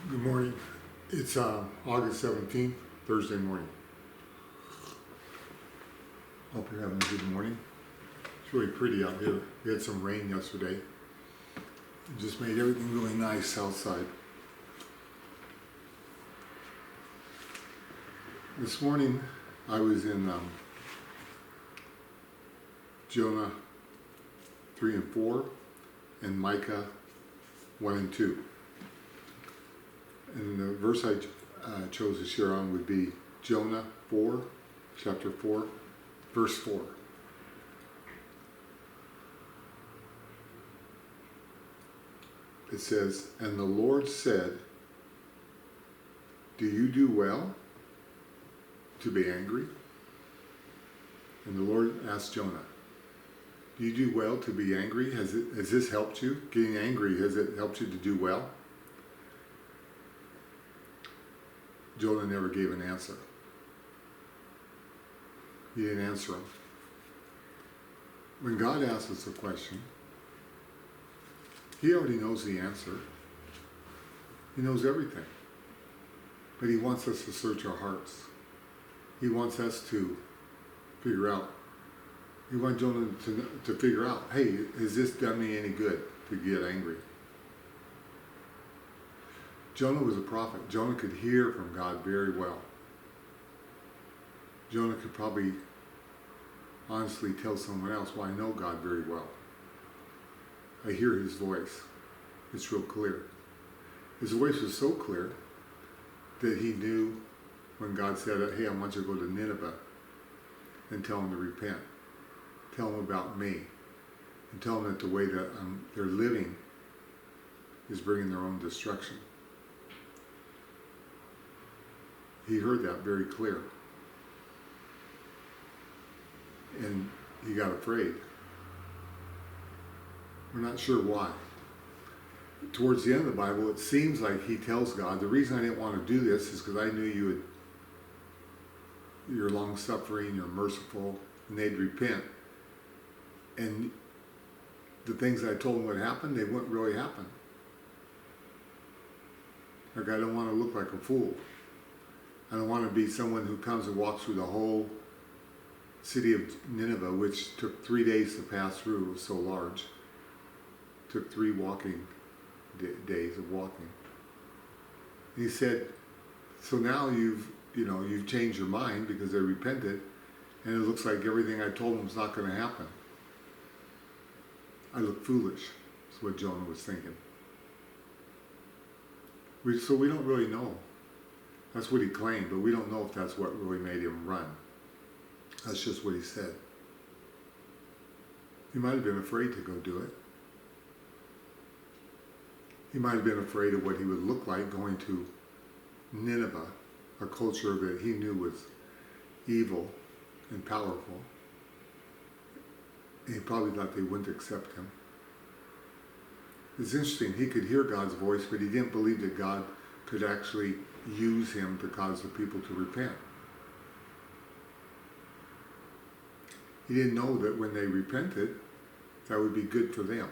Good morning. It's August 17th, Thursday morning. Hope you're having a good morning. It's really pretty out here. We had some rain yesterday. It just made everything really nice outside. This morning I was in Jonah 3 and 4 and Micah 1 and 2. And the verse I chose to share on would be Jonah 4, chapter 4, verse 4. It says, "And the Lord said, do you do well to be angry?" And the Lord asked Jonah, do you do well to be angry? Has this helped you? Getting angry, has it helped you to do well? Jonah never gave an answer. He didn't answer him. When God asks us a question, He already knows the answer. He knows everything. But He wants us to search our hearts. He wants us to figure out. He wants Jonah to figure out, hey, has this done me any good to get angry? Jonah was a prophet. Jonah could hear from God very well. Jonah could probably honestly tell someone else, well, I know God very well. I hear His voice. It's real clear. His voice was so clear that he knew when God said, hey, I want you to go to Nineveh and tell them to repent. Tell them about me. And tell them that the way that they're living is bringing their own destruction. He heard that very clear. And he got afraid. We're not sure why. Towards the end of the Bible, it seems like he tells God, the reason I didn't want to do this is because I knew you're long-suffering, you're merciful, and they'd repent. And the things that I told them would happen, they wouldn't really happen. Like, I don't want to look like a fool. I don't want to be someone who comes and walks through the whole city of Nineveh, which took 3 days to pass through. It was so large. It took 3 walking days of walking. And he said, so now you've changed your mind because they repented, and it looks like everything I told them is not going to happen. I look foolish, is what Jonah was thinking. So we don't really know. That's what he claimed, but we don't know if that's what really made him run. That's just what he said. He might have been afraid to go do it. He might have been afraid of what he would look like going to Nineveh, a culture that he knew was evil and powerful. And he probably thought they wouldn't accept him. It's interesting, he could hear God's voice, but he didn't believe that God could actually use him to cause the people to repent. He didn't know that when they repented, that would be good for them.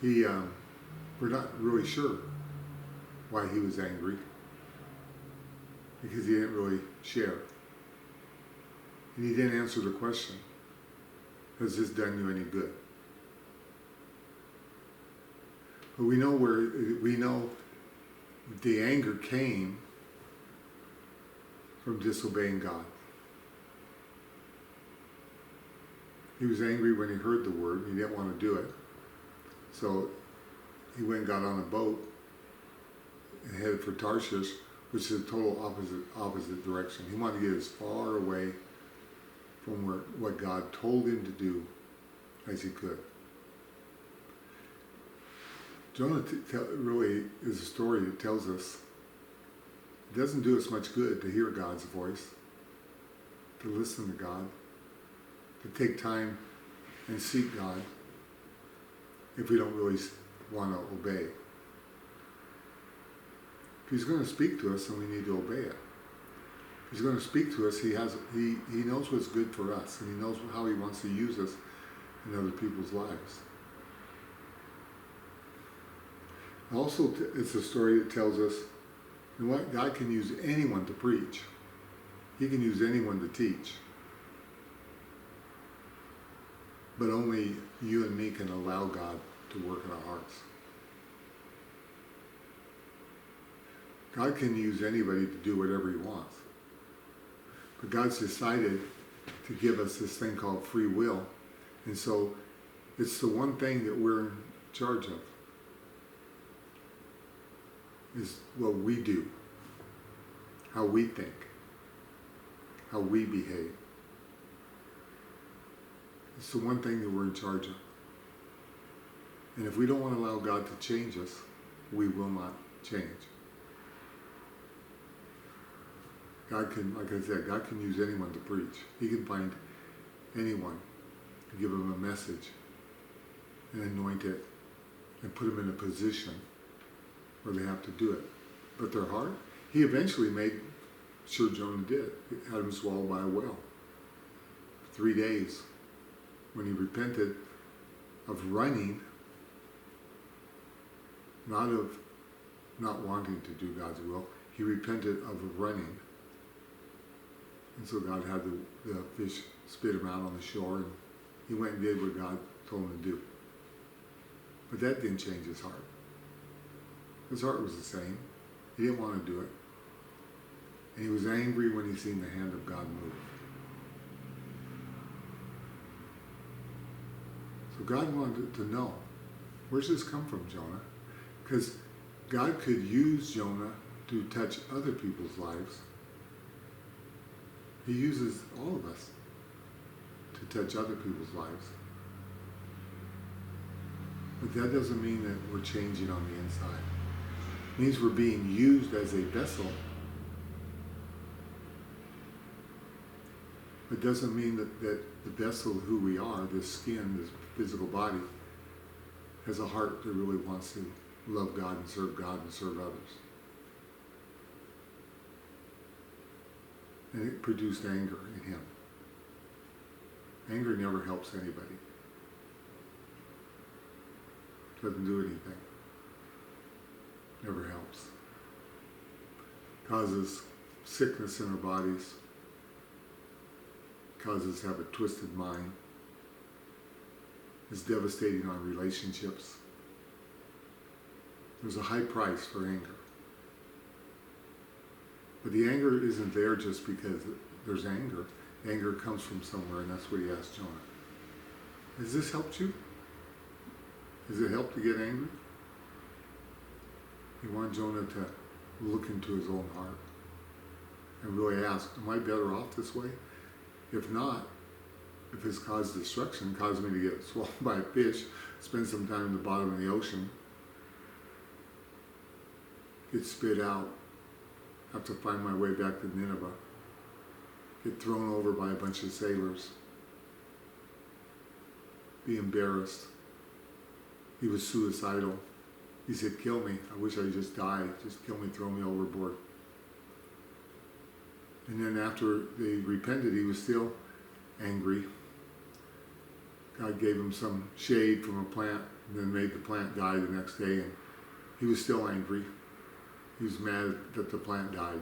We're not really sure why he was angry, because he didn't really share. And he didn't answer the question, has this done you any good? But we know the anger came from disobeying God. He was angry when he heard the word. He didn't want to do it. So he went and got on a boat and headed for Tarshish, which is a total opposite direction. He wanted to get as far away from what God told him to do as he could. Jonah really is a story that tells us it doesn't do us much good to hear God's voice, to listen to God, to take time and seek God if we don't really want to obey. If He's going to speak to us, then we need to obey it. If He's going to speak to us, He knows what's good for us, and He knows how He wants to use us in other people's lives. Also, it's a story that tells us, you know what? God can use anyone to preach. He can use anyone to teach. But only you and me can allow God to work in our hearts. God can use anybody to do whatever he wants. But God's decided to give us this thing called free will. And so it's the one thing that we're in charge of, is what we do, how we think, how we behave. It's the one thing that we're in charge of. And if we don't want to allow God to change us, we will not change. God can, like I said, God can use anyone to preach. He can find anyone to give them a message and anoint it and put them in a position where they have to do it. But their heart, he eventually made sure Jonah did. He had him swallowed by a whale. 3 days. When he repented of running, not of not wanting to do God's will, he repented of running. And so God had the fish spit him out on the shore, and he went and did what God told him to do. But that didn't change his heart. His heart was the same. He didn't want to do it. And he was angry when he seen the hand of God move. So God wanted to know, where's this come from, Jonah? Because God could use Jonah to touch other people's lives. He uses all of us to touch other people's lives. But that doesn't mean that we're changing on the inside. It means we're being used as a vessel. It doesn't mean that the vessel, who we are, this skin, this physical body, has a heart that really wants to love God and serve others. And it produced anger in him. Anger never helps anybody. Doesn't do anything. Never helps. Causes sickness in our bodies. Causes us to have a twisted mind. Is devastating on relationships. There's a high price for anger. But the anger isn't there just because there's anger. Anger comes from somewhere, and that's what he asked Jonah. Has this helped you? Has it helped to get angry? He wanted Jonah to look into his own heart and really ask, am I better off this way? If not, if it's caused destruction, caused me to get swallowed by a fish, spend some time in the bottom of the ocean, get spit out, have to find my way back to Nineveh, get thrown over by a bunch of sailors, be embarrassed. He was suicidal. He said, kill me. I wish I just died. Just kill me, throw me overboard. And then after they repented, he was still angry. God gave him some shade from a plant and then made the plant die the next day, and he was still angry. He was mad that the plant died.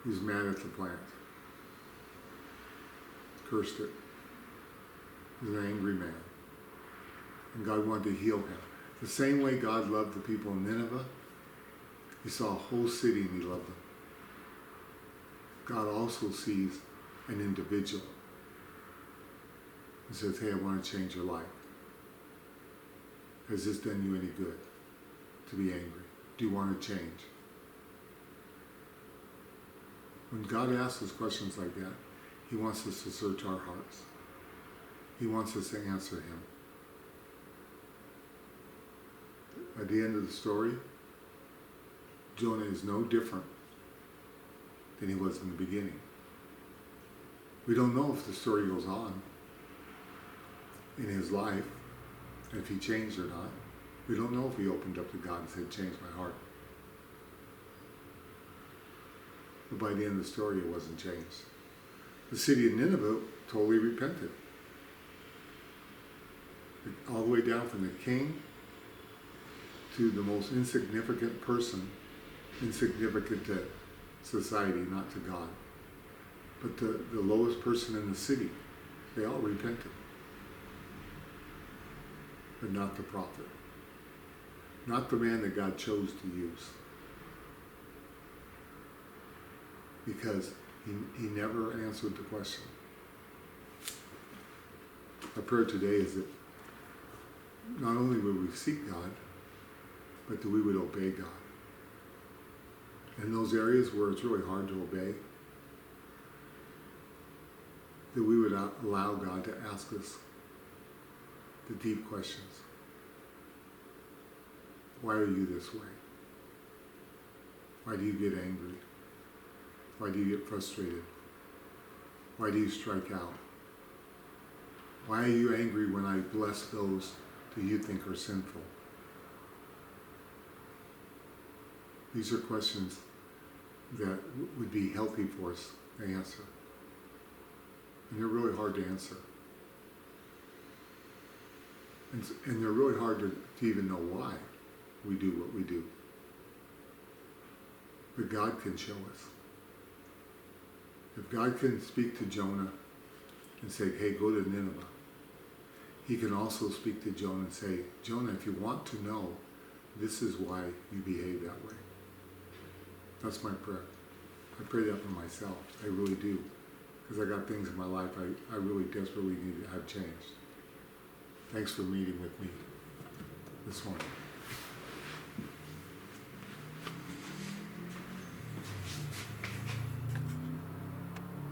He was mad at the plant. Cursed it. He was an angry man. And God wanted to heal him. The same way God loved the people in Nineveh, he saw a whole city and he loved them. God also sees an individual and says, hey, I want to change your life. Has this done you any good to be angry? Do you want to change? When God asks us questions like that, he wants us to search our hearts. He wants us to answer him. At the end of the story, Jonah is no different than he was in the beginning. We don't know if the story goes on in his life, if he changed or not. We don't know if he opened up to God and said, change my heart. But by the end of the story, it wasn't changed. The city of Nineveh totally repented. All the way down from the king to the most insignificant person, insignificant to society, not to God, but the lowest person in the city. They all repented. But not the prophet. Not the man that God chose to use. Because he never answered the question. Our prayer today is that not only would we seek God, but that we would obey God. In those areas where it's really hard to obey, that we would allow God to ask us the deep questions. Why are you this way? Why do you get angry? Why do you get frustrated? Why do you strike out? Why are you angry when I bless those that you think are sinful? These are questions that would be healthy for us to answer. And they're really hard to answer. And they're really hard to even know why we do what we do. But God can show us. If God can speak to Jonah and say, hey, go to Nineveh, he can also speak to Jonah and say, Jonah, if you want to know, this is why you behave that way. That's my prayer. I pray that for myself. I really do. Because I got things in my life I really desperately need to have changed. Thanks for meeting with me this morning.